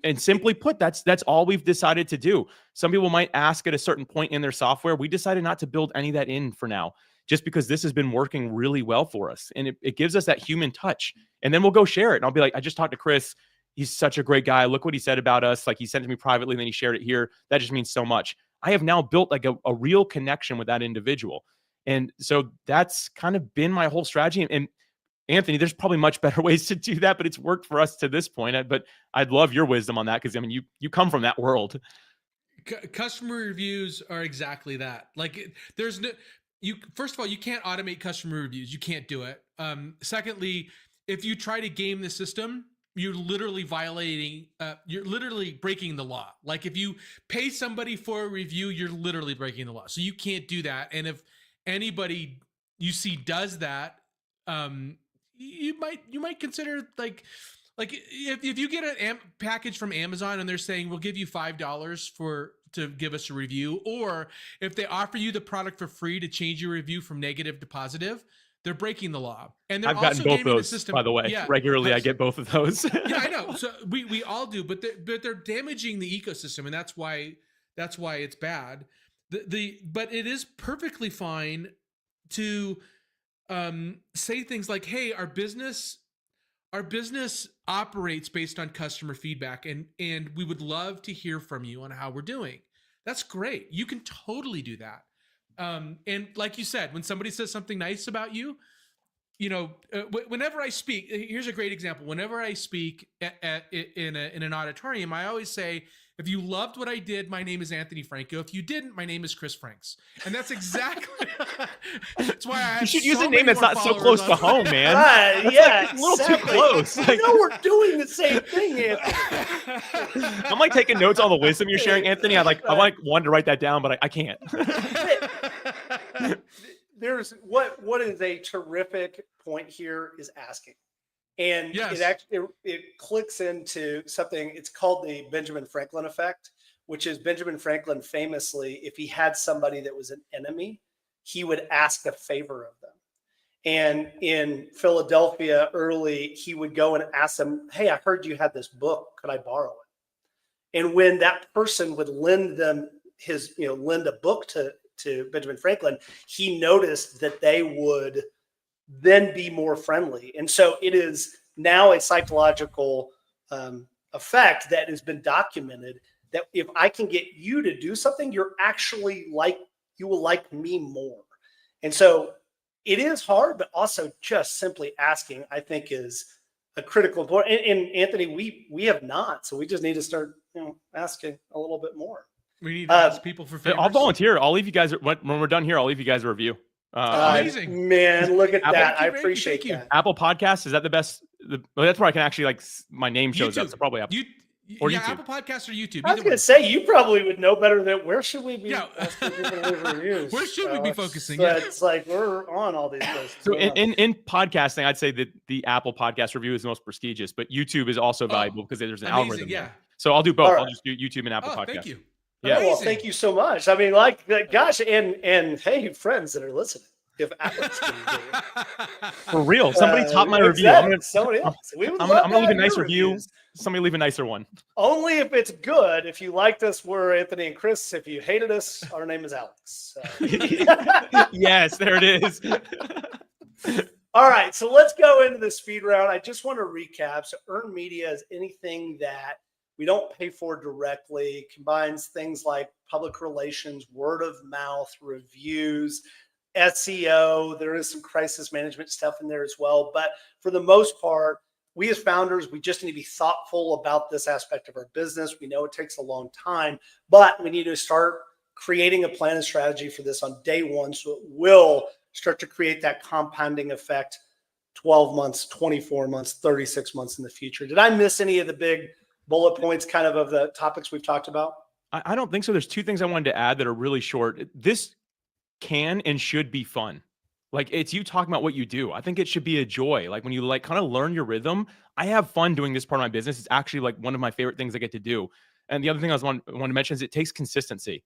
And simply put, that's all we've decided to do. Some people might ask at a certain point in their software. We decided not to build any of that in for now, just because this has been working really well for us. And it gives us that human touch. And then we'll go share it. And I'll be like, I just talked to Chris. He's such a great guy. Look what he said about us. Like, he sent it to me privately, and then he shared it here. That just means so much. I have now built like a real connection with that individual. And so that's kind of been my whole strategy. And Anthony, there's probably much better ways to do that, but it's worked for us to this point. But I'd love your wisdom on that, because I mean, you come from that world. Customer reviews are exactly that. Like, there's no, first of all, you can't automate customer reviews. You can't do it. Secondly, if you try to game the system, you're literally you're literally breaking the law. Like, if you pay somebody for a review, you're literally breaking the law. So you can't do that. And if anybody you see does that, you might consider like if you get a package from Amazon and they're saying, we'll give you $5 to give us a review, or if they offer you the product for free to change your review from negative to positive, they're breaking the law. And they're I've gotten also both gaming the those, system. by the way. Yeah. Regularly, I get both of those. Yeah, I know. So we all do, but they're damaging the ecosystem, and that's why it's bad. But it is perfectly fine to say things like, hey, our business operates based on customer feedback, and we would love to hear from you on how we're doing. That's great. You can totally do that. And like you said, when somebody says something nice about you, whenever I speak, here's a great example. Whenever I speak in an auditorium, I always say, if you loved what I did, my name is Anthony Franco. If you didn't, my name is Chris Franks. And that's exactly, that's why I have You should so use a many name that's more not so followers close to on- home, man. Yeah, It's a little exactly. too close. I know we're doing the same thing, Anthony. I'm like taking notes on the wisdom you're sharing, Anthony. I wanted to write that down, but I can't. There's what is a terrific point here is asking. And Yes. it clicks into something. It's called the Benjamin Franklin effect, which is Benjamin Franklin famously, if he had somebody that was an enemy, he would ask a favor of them. And in Philadelphia early, he would go and ask them, hey, I heard you had this book. Could I borrow it? And when that person would lend them lend a book to Benjamin Franklin, he noticed that they would then be more friendly. And so it is now a psychological effect that has been documented, that if I can get you to do something, you will like me more. And so it is hard, but also just simply asking, I think, is a critical point. And Anthony, we have not, so we just need to start asking a little bit more. We need to ask people for favors. I'll volunteer. I'll leave you guys when we're done here. I'll leave you guys a review. Amazing. Man, look at Apple- that. I Thank you, appreciate thank you. that. Apple Podcasts, is that the best? That's where I can actually my name shows up. YouTube. So probably Apple. Or YouTube. Apple Podcasts or YouTube. I was either going way. to say, you probably would know better than where should we be Yeah. asking people to leave reviews? Where should we be It's- focusing? It's like we're on all these places. So in podcasting, I'd say that the Apple Podcast review is the most prestigious, but YouTube is also valuable because there's an algorithm. Amazing, yeah. there. So I'll do both. All right. I'll just do YouTube and Apple Oh, Podcast. thank you. Yeah. Well, Amazing. thank you so much. I mean, gosh, and hey, friends that are listening, if Alex can do it. For real. Somebody top my review. Exactly. Somebody else. We would I'm love gonna to leave a have nice your review. reviews. Somebody leave a nicer one. Only if it's good. If you liked us, we're Anthony and Chris. If you hated us, our name is Alex. Yes, there it is. All right, so let's go into the speed round. I just want to recap. So earned media is anything that we don't pay for directly, combines things like public relations, word of mouth, reviews, SEO. There is some crisis management stuff in there as well. But for the most part, we as founders, we just need to be thoughtful about this aspect of our business. We know it takes a long time, but we need to start creating a plan and strategy for this on day one, so it will start to create that compounding effect 12 months, 24 months, 36 months in the future. Did I miss any of the big bullet points kind of the topics we've talked about? I don't think so. There's two things I wanted to add that are really short. This can and should be fun. Like, it's you talking about what you do. I think it should be a joy. Like, when you kind of learn your rhythm, I have fun doing this part of my business. It's actually one of my favorite things I get to do. And the other thing I want to mention is it takes consistency.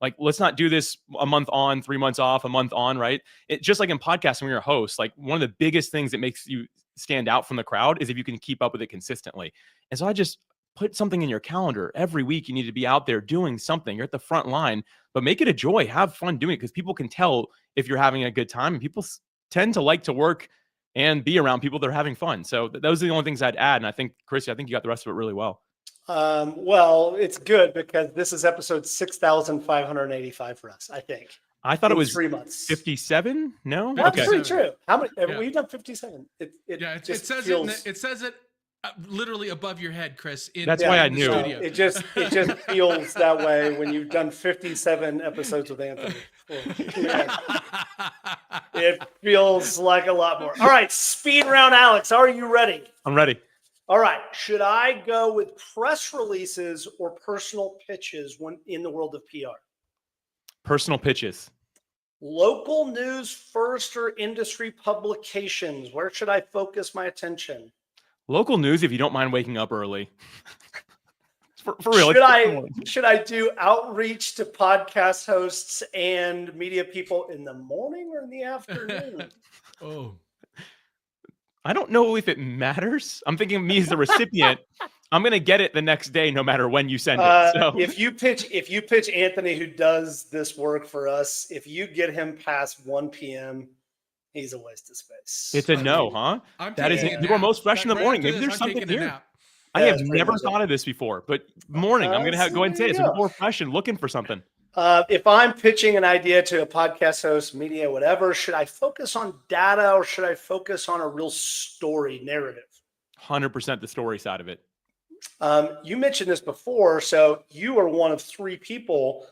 Like, let's not do this a month on, 3 months off, a month on, right? It just like in podcasting, when you're a host, one of the biggest things that makes you stand out from the crowd is if you can keep up with it consistently. And so I just put something in your calendar. Every week you need to be out there doing something. You're at the front line, but make it a joy. Have fun doing it, because people can tell if you're having a good time, and people tend to like to work and be around people that are having fun. So those are the only things I'd add. And I think, Chris, I think you got the rest of it really well. Well, it's good because this is episode 6,585 for us, I think. I thought it in was 3 months. 57. No, That's okay. pretty true. How many? Yeah. We've done 57. It It says feels, it says it literally above your head, Chris. That's why I in the knew. studio. It just feels that way when you've done 57 episodes with Anthony. Oh, man. It feels like a lot more. All right, speed round, Alex. Are you ready? I'm ready. All right. Should I go with press releases or personal pitches when in the world of PR? Personal pitches. Local news first or industry publications? Where should I focus my attention? Local news, if you don't mind waking up early. For real. Should I do outreach to podcast hosts and media people in the morning or in the afternoon? Oh, I don't know if it matters. I'm thinking of me as the recipient. I'm gonna get it the next day, no matter when you send it. So If you pitch Anthony, who does this work for us, if you get him past 1 p.m., he's a waste of space. it's a no, huh? That is taking a you are nap. most fresh in the Right morning. after Maybe this, there's I'm something taking a here. nap. I Yeah, have that's pretty never much thought of this before, but morning, I'm gonna go and say it's there you more fresh and looking for something. If I'm pitching an idea to a podcast host, media, whatever, should I focus on data or should I focus on a real story narrative? 100% the story side of it. You mentioned this before, so you are one of 3 people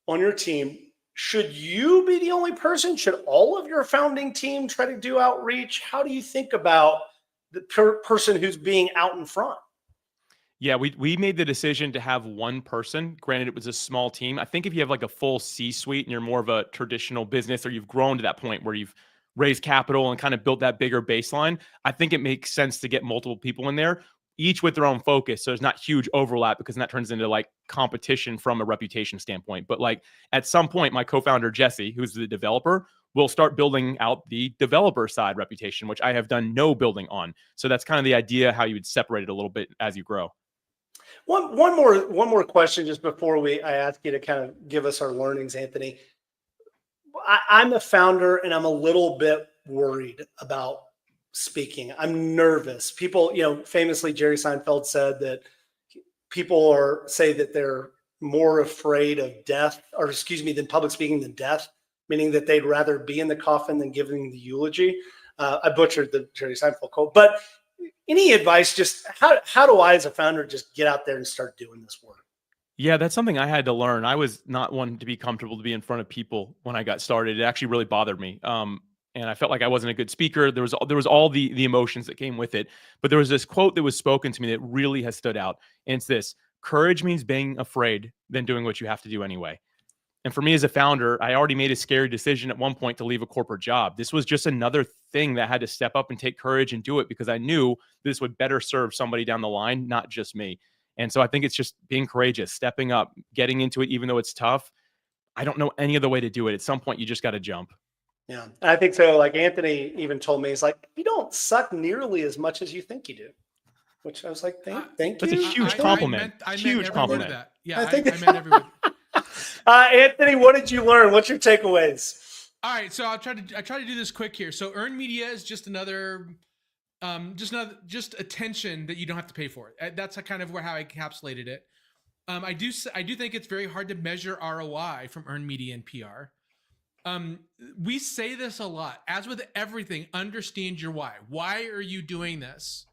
on your team. Should you be the only person? Should all of your founding team try to do outreach? How do you think about the person who's being out in front? Yeah, we made the decision to have one person. Granted, it was a small team. I think if you have like a full C-suite and you're more of a traditional business, or you've grown to that point where you've raised capital and kind of built that bigger baseline, I think it makes sense to get multiple people in there, each with their own focus. So there's not huge overlap, because then that turns into like competition from a reputation standpoint. But like at some point, my co-founder, Jesse, who's the developer, will start building out the developer side reputation, which I have done no building on. So that's kind of the idea, how you would separate it a little bit as you grow. One more question just before I ask you to kind of give us our learnings, Anthony. I'm a founder and I'm a little bit worried about speaking. I'm nervous. People, famously Jerry Seinfeld said that people say that they're more afraid of death, or than public speaking than death, meaning that they'd rather be in the coffin than giving the eulogy. I butchered the Jerry Seinfeld quote, but any advice, just how do I as a founder just get out there and start doing this work? Yeah, that's something I had to learn. I was not one to be comfortable to be in front of people when I got started. It actually really bothered me. And I felt like I wasn't a good speaker. There was all the emotions that came with it. But there was this quote that was spoken to me that really has stood out. And it's this: courage means being afraid than doing what you have to do anyway. And for me as a founder, I already made a scary decision at one point to leave a corporate job. This was just another thing that I had to step up and take courage and do it, because I knew this would better serve somebody down the line, not just me. And so I think it's just being courageous, stepping up, getting into it, even though it's tough. I don't know any other way to do it. At some point, you just got to jump. Yeah, I think so. Like Anthony even told me, he's like, you don't suck nearly as much as you think you do. Which I was like, thank you. That's a huge compliment. I meant Huge every compliment. word of that. Yeah, I I think- meant every word. Anthony, what did you learn? What's your takeaways? All right, so I try to do this quick here. So earned media is just another attention that you don't have to pay for. That's kind of how I encapsulated it. I do think it's very hard to measure ROI from earned media and PR. We say this a lot. As with everything, understand your why. Why are you doing this?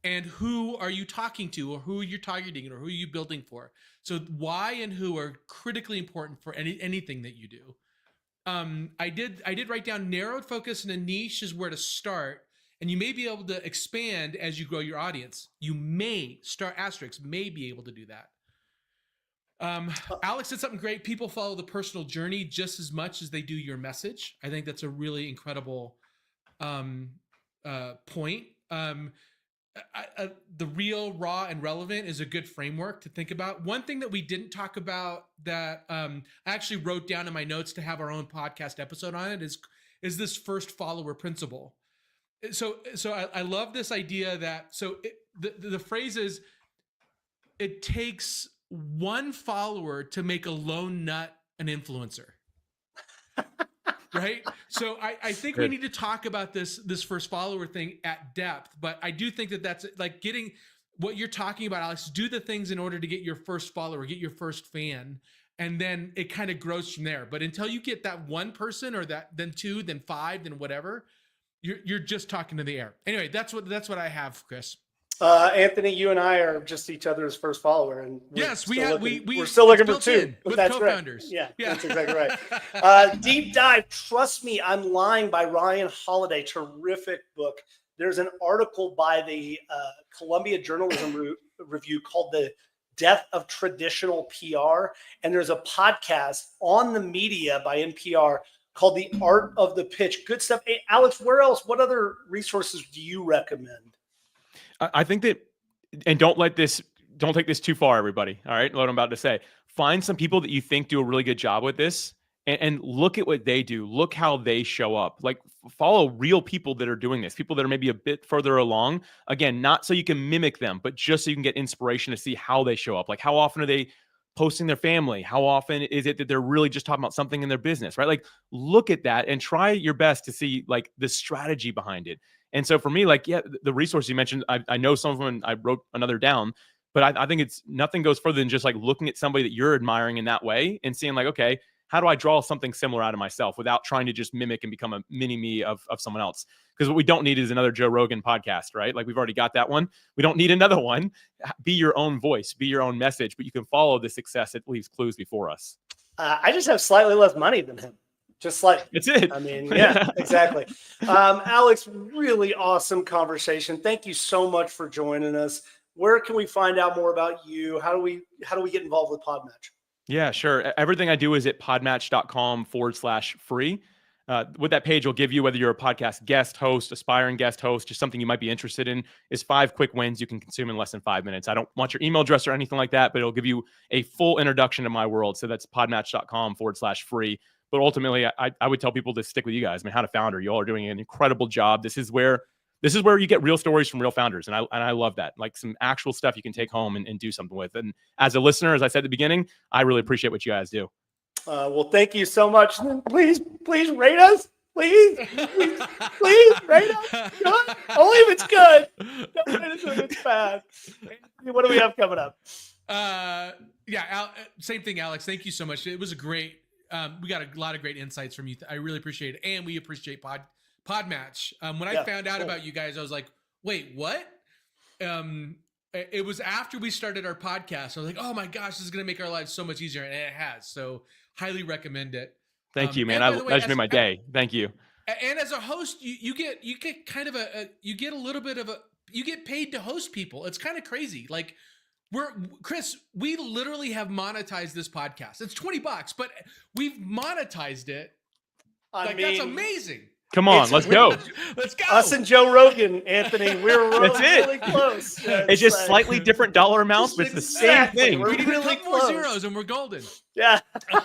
And who are you talking to, or who you're targeting, or who are you building for? So why and who are critically important for anything that you do. I did write down narrowed focus and a niche is where to start, and you may be able to expand as you grow your audience. You may be able to do that. Alex said something great. People follow the personal journey just as much as they do your message. I think that's a really incredible point. The real, raw, and relevant is a good framework to think about. One thing that we didn't talk about that I actually wrote down in my notes to have our own podcast episode on it is this first follower principle. So I love this idea that the phrase is, it takes one follower to make a lone nut an influencer. Right. So I think we need to talk about this first follower thing at depth, but I do think that's like getting what you're talking about, Alex. Do the things in order to get your first follower, get your first fan, and then it kind of grows from there. But until you get that one person, or that, then two, then five, then whatever, you're just talking to the air. Anyway, that's what I have, Chris. Anthony, you and I are just each other's first follower, and we're still looking for two. With That's co-founders. Right. Yeah, that's exactly right. Deep Dive, Trust Me, I'm Lying by Ryan Holiday. Terrific book. There's an article by the Columbia Journalism Review called The Death of Traditional PR. And there's a podcast on the media by NPR called The Art of the Pitch. Good stuff. Hey, Alex, where else? What other resources do you recommend? I think that, and don't take this too far, everybody. All right, what I'm about to say. Find some people that you think do a really good job with this, and look at what they do. Look how they show up. Like, follow real people that are doing this, people that are maybe a bit further along. Again, not so you can mimic them, but just so you can get inspiration to see how they show up. Like, how often are they posting their family? How often is it that they're really just talking about something in their business, right? Like, look at that and try your best to see like the strategy behind it. And so for me, like, yeah, the resource you mentioned, I know some of them, and I wrote another down, but I think it's nothing goes further than just like looking at somebody that you're admiring in that way and seeing like, okay, how do I draw something similar out of myself without trying to just mimic and become a mini me of someone else? Because what we don't need is another Joe Rogan podcast, right? Like, we've already got that one. We don't need another one. Be your own voice, be your own message, but you can follow the success that leaves clues before us. I just have slightly less money than him. Just like, it's it. I mean, yeah, exactly. Alex, really awesome conversation. Thank you so much for joining us. Where can we find out more about you? How do we get involved with Podmatch? Yeah, sure. Everything I do is at podmatch.com/free. What that page will give you, whether you're a podcast guest host, aspiring guest host, just something you might be interested in, is 5 quick wins you can consume in less than 5 minutes. I don't want your email address or anything like that, but it'll give you a full introduction to my world. So that's podmatch.com/free. But ultimately, I would tell people to stick with you guys. I mean, How to Founder, you all are doing an incredible job. This is where you get real stories from real founders. And I love that. Like, some actual stuff you can take home and do something with. And as a listener, as I said at the beginning, I really appreciate what you guys do. Well, thank you so much. Please rate us. Please rate us. Good. Only if it's good. Don't rate us if it's bad. What do we have coming up? Same thing, Alex. Thank you so much. It was a great, we got a lot of great insights from you. I really appreciate it. And we appreciate Podmatch. When I found out about you guys, I was like, wait, what? It was after we started our podcast. I was like, oh my gosh, this is going to make our lives so much easier. And it has. So highly recommend it. Thank you, man. That just made my day. Thank you. And as a host, you get kind of you get a little bit of you get paid to host people. It's kind of crazy. Like, Chris, we literally have monetized this podcast. It's $20, but we've monetized it. That's amazing. Come on, let's go. Let's go. Us and Joe Rogan, Anthony, we're really close. Yeah, it's just slightly different dollar amounts, but it's the same thing. We need really a couple more zeros and we're golden. Yeah. All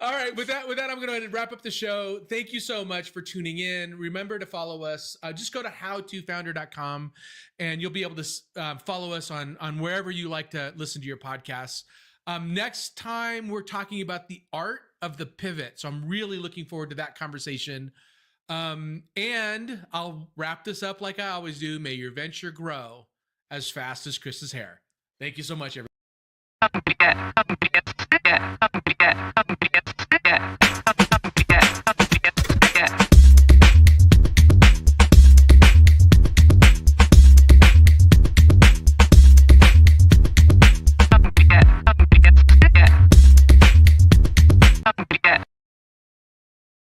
right. With that, I'm going to wrap up the show. Thank you so much for tuning in. Remember to follow us. Just go to howtofounder.com and you'll be able to follow us on wherever you like to listen to your podcasts. Next time, we're talking about the art of the pivot. So I'm really looking forward to that conversation. And I'll wrap this up like I always do. May your venture grow as fast as Chris's hair. Thank you so much, everyone.